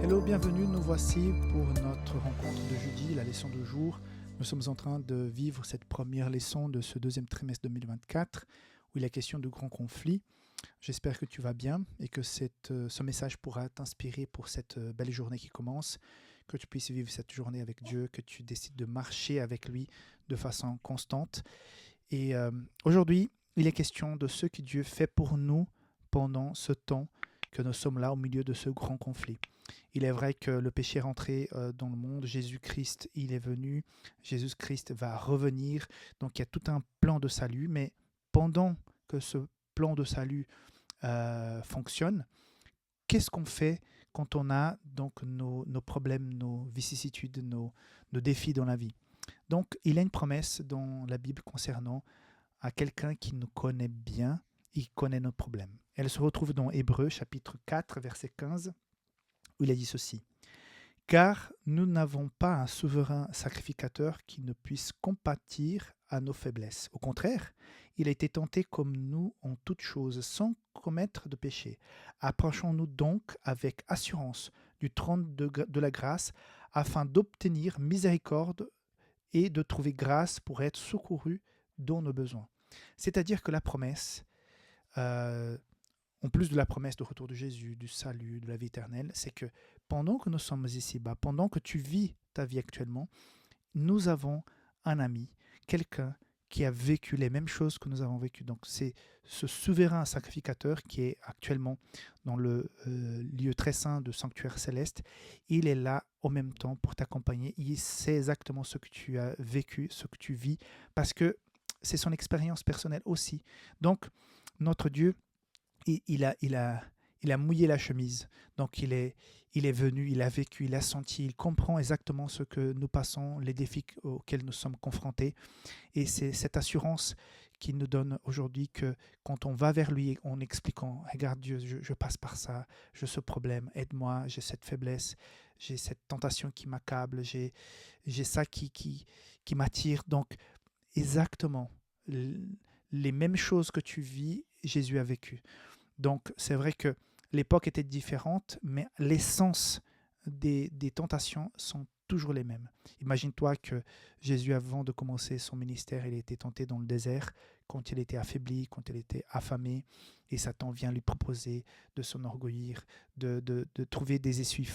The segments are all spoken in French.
Hello, bienvenue, nous voici pour notre rencontre de jeudi, la leçon du jour. Nous sommes en train de vivre cette première leçon de ce deuxième trimestre 2024 où il est question de grands conflits. J'espère que tu vas bien et que ce message pourra t'inspirer pour cette belle journée qui commence, que tu puisses vivre cette journée avec Dieu, que tu décides de marcher avec lui de façon constante. Et aujourd'hui, il est question de ce que Dieu fait pour nous pendant ce temps que nous sommes là au milieu de ce grand conflit. Il est vrai que le péché est rentré dans le monde, Jésus-Christ, il est venu, Jésus-Christ va revenir, donc il y a tout un plan de salut, mais pendant que ce plan de salut fonctionne, qu'est-ce qu'on fait quand on a donc nos problèmes, nos vicissitudes, nos défis dans la vie? Donc il y a une promesse dans la Bible concernant à quelqu'un qui nous connaît bien, il connaît nos problèmes. Elle se retrouve dans Hébreux chapitre 4, verset 15, où il a dit ceci. « Car nous n'avons pas un souverain sacrificateur qui ne puisse compatir à nos faiblesses. Au contraire, il a été tenté comme nous en toutes choses, sans commettre de péché. Approchons-nous donc avec assurance du trône de la grâce, afin d'obtenir miséricorde et de trouver grâce pour être secouru dans nos besoins. » C'est-à-dire que la promesse, en plus de la promesse de retour de Jésus, du salut, de la vie éternelle, c'est que pendant que nous sommes ici-bas, pendant que tu vis ta vie actuellement, nous avons un ami, quelqu'un qui a vécu les mêmes choses que nous avons vécues. Donc c'est ce souverain sacrificateur qui est actuellement dans le lieu très saint de sanctuaire céleste. Il est là en même temps pour t'accompagner. Il sait exactement ce que tu as vécu, ce que tu vis, parce que c'est son expérience personnelle aussi. Donc notre Dieu, il a mouillé la chemise. Donc il est venu, il a vécu, il a senti, il comprend exactement ce que nous passons, les défis auxquels nous sommes confrontés. Et c'est cette assurance qu'il nous donne aujourd'hui que quand on va vers lui en expliquant, regarde Dieu, je passe par ça, j'ai ce problème, aide-moi, j'ai cette faiblesse, j'ai cette tentation qui m'accable, j'ai ça qui m'attire. Donc exactement les mêmes choses que tu vis, Jésus a vécu. Donc c'est vrai que l'époque était différente, mais l'essence des tentations sont toujours les mêmes. Imagine-toi que Jésus, avant de commencer son ministère, il était tenté dans le désert, quand il était affaibli, quand il était affamé, et Satan vient lui proposer de s'enorgueillir, de trouver des essuies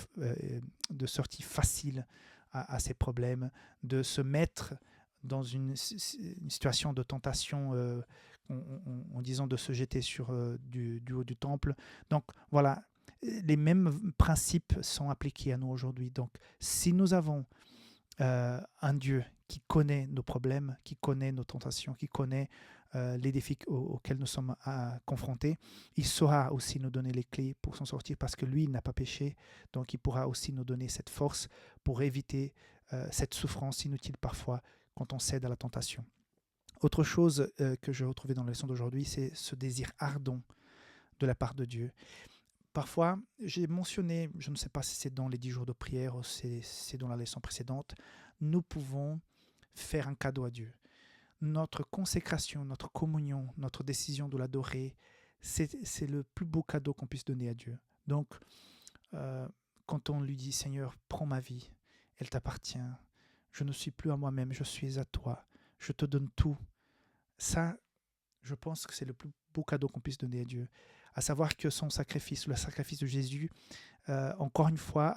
de sortie faciles à ses problèmes, de se mettre dans une situation de tentation en disant de se jeter sur du haut du temple. Donc voilà, les mêmes principes sont appliqués à nous aujourd'hui. Donc si nous avons un Dieu qui connaît nos problèmes, qui connaît nos tentations, qui connaît les défis auxquels nous sommes confrontés, il saura aussi nous donner les clés pour s'en sortir parce que lui, il n'a pas péché. Donc il pourra aussi nous donner cette force pour éviter cette souffrance inutile parfois quand on cède à la tentation. Autre chose que j'ai retrouvé dans la leçon d'aujourd'hui, c'est ce désir ardent de la part de Dieu. Parfois, j'ai mentionné, je ne sais pas si c'est dans les 10 jours de prière ou si c'est dans la leçon précédente, nous pouvons faire un cadeau à Dieu. Notre consécration, notre communion, notre décision de l'adorer, c'est le plus beau cadeau qu'on puisse donner à Dieu. Donc, quand on lui dit « Seigneur, prends ma vie, elle t'appartient, je ne suis plus à moi-même, je suis à toi, je te donne tout », ça, je pense que c'est le plus beau cadeau qu'on puisse donner à Dieu. À savoir que son sacrifice, le sacrifice de Jésus, encore une fois,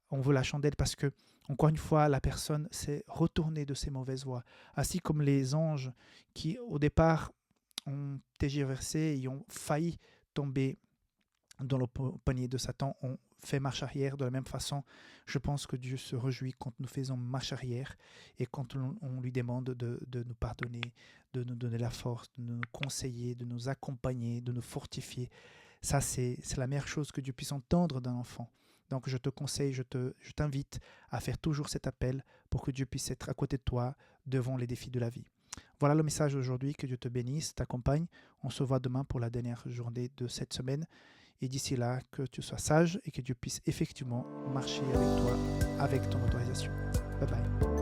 on veut la chandelle parce que, encore une fois, la personne s'est retournée de ses mauvaises voies. Ainsi comme les anges qui, au départ, ont tergiversé et ont failli tomber dans le panier de Satan, ont fait marche arrière. De la même façon, je pense que Dieu se réjouit quand nous faisons marche arrière et quand on lui demande de nous pardonner, de nous donner la force, de nous conseiller, de nous accompagner, de nous fortifier. Ça, c'est la meilleure chose que Dieu puisse entendre d'un enfant. Donc je te conseille, je t'invite à faire toujours cet appel pour que Dieu puisse être à côté de toi devant les défis de la vie. Voilà le message d'aujourd'hui, que Dieu te bénisse, t'accompagne. On se voit demain pour la dernière journée de cette semaine. Et d'ici là, que tu sois sage et que Dieu puisse effectivement marcher avec toi, avec ton autorisation. Bye bye.